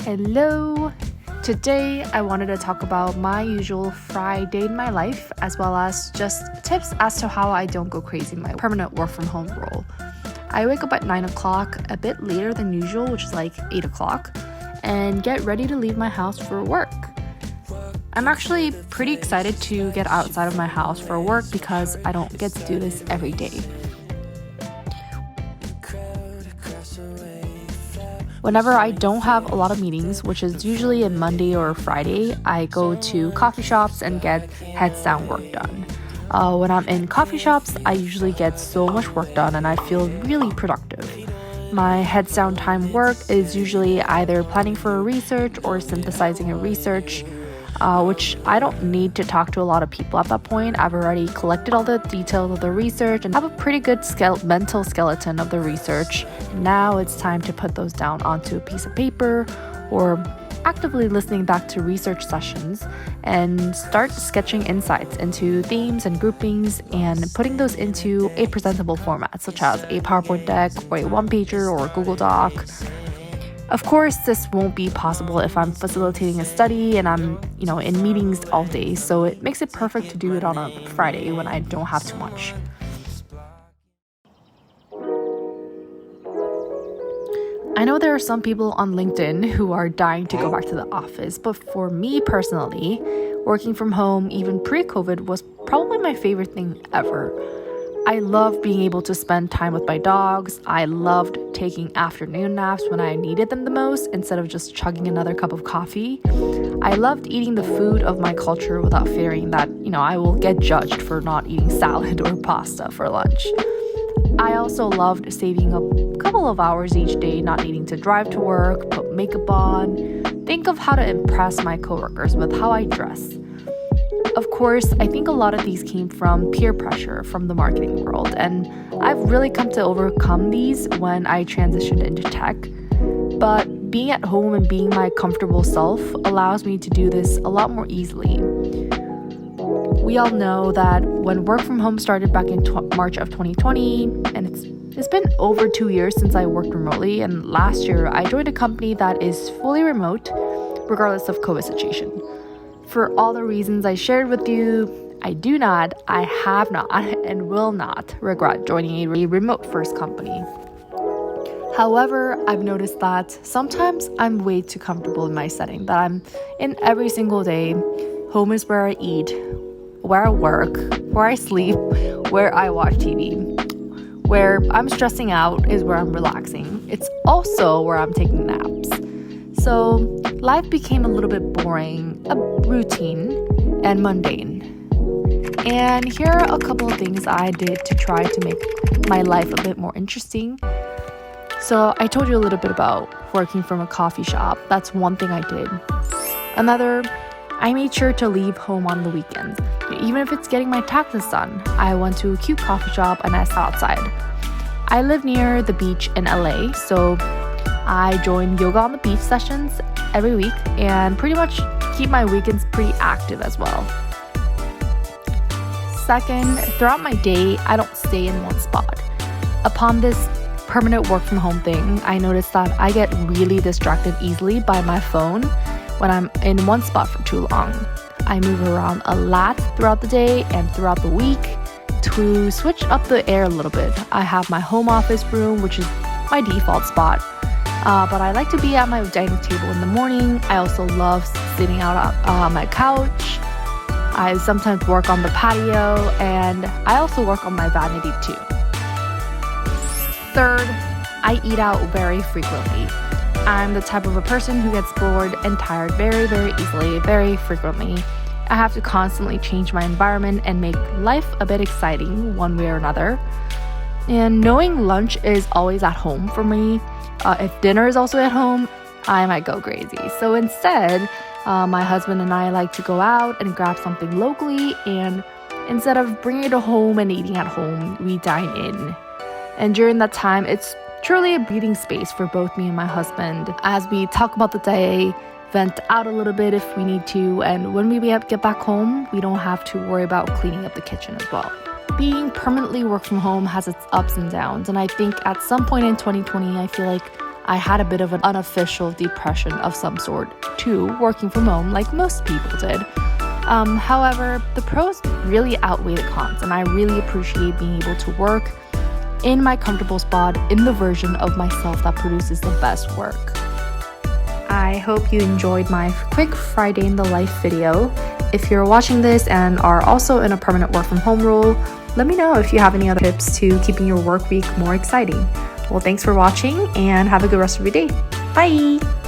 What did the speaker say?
Hello! Today I wanted to talk about my usual FRI-DAY in my life, as well as just tips as to how I don't go crazy in my permanent work from home role. I wake up at 9 o'clock, a bit later than usual, which is like 8 o'clock, and get ready to leave my house for work. I'm actually pretty excited to get outside of my house for work because I don't get to do this every day. Whenever I don't have a lot of meetings, which is usually a Monday or a Friday, I go to coffee shops and get heads down work done. When I'm in coffee shops, I usually get so much work done and I feel really productive. My heads down time work is usually either planning for a research or synthesizing a research, which I don't need to talk to a lot of people at that point. I've already collected all the details of the research and have a pretty good mental skeleton of the research. Now it's time to put those down onto a piece of paper or actively listening back to research sessions and start sketching insights into themes and groupings and putting those into a presentable format, such as a PowerPoint deck or a one-pager or a Google Doc. Of course, this won't be possible if I'm facilitating a study and I'm, in meetings all day, so it makes it perfect to do it on a Friday when I don't have too much. I know there are some people on LinkedIn who are dying to go back to the office, but for me personally, working from home, even pre-COVID, was probably my favorite thing ever. I love being able to spend time with my dogs. I loved taking afternoon naps when I needed them the most instead of just chugging another cup of coffee. I loved eating the food of my culture without fearing that, I will get judged for not eating salad or pasta for lunch. I also loved saving a couple of hours each day, not needing to drive to work, put makeup on, think of how to impress my coworkers with how I dress. Of course, I think a lot of these came from peer pressure from the marketing world, and I've really come to overcome these when I transitioned into tech. But being at home and being my comfortable self allows me to do this a lot more easily. We all know that when work from home started back in March of 2020, and it's been over 2 years since I worked remotely, and last year I joined a company that is fully remote, regardless of COVID situation. For all the reasons I shared with you, I have not, and will not regret joining a remote-first company. However, I've noticed that sometimes I'm way too comfortable in my setting, that I'm in every single day. Home is where I eat, where I work, where I sleep, where I watch TV. Where I'm stressing out is where I'm relaxing. It's also where I'm taking naps. So life became a little bit boring, a routine, and mundane. And here are a couple of things I did to try to make my life a bit more interesting. So I told you a little bit about working from a coffee shop. That's one thing I did. Another, I made sure to leave home on the weekends. Even if it's getting my taxes done, I went to a cute coffee shop and I sat outside. I live near the beach in LA, so I join yoga on the beach sessions every week and pretty much keep my weekends pretty active as well. Second, throughout my day, I don't stay in one spot. Upon this permanent work from home thing, I noticed that I get really distracted easily by my phone when I'm in one spot for too long. I move around a lot throughout the day and throughout the week to switch up the air a little bit. I have my home office room, which is my default spot. But I like to be at my dining table in the morning. I also love sitting out on my couch. I sometimes work on the patio, and I also work on my vanity too. Third, I eat out very frequently. I'm the type of a person who gets bored and tired very, very easily, very frequently. I have to constantly change my environment and make life a bit exciting one way or another. And knowing lunch is always at home for me, if dinner is also at home, I might go crazy. So instead, my husband and I like to go out and grab something locally, and instead of bringing it home and eating at home, we dine in. And during that time, it's truly a breathing space for both me and my husband as we talk about the day, vent out a little bit if we need to, and when we get back home, we don't have to worry about cleaning up the kitchen as well. Being permanently work from home has its ups and downs, and I think at some point in 2020, I feel like I had a bit of an unofficial depression of some sort too, working from home like most people did. However, the pros really outweigh the cons, and I really appreciate being able to work in my comfortable spot in the version of myself that produces the best work. I hope you enjoyed my quick Friday in the life video. If you're watching this and are also in a permanent work from home role, let me know if you have any other tips to keeping your work week more exciting. Well, thanks for watching and have a good rest of your day. Bye!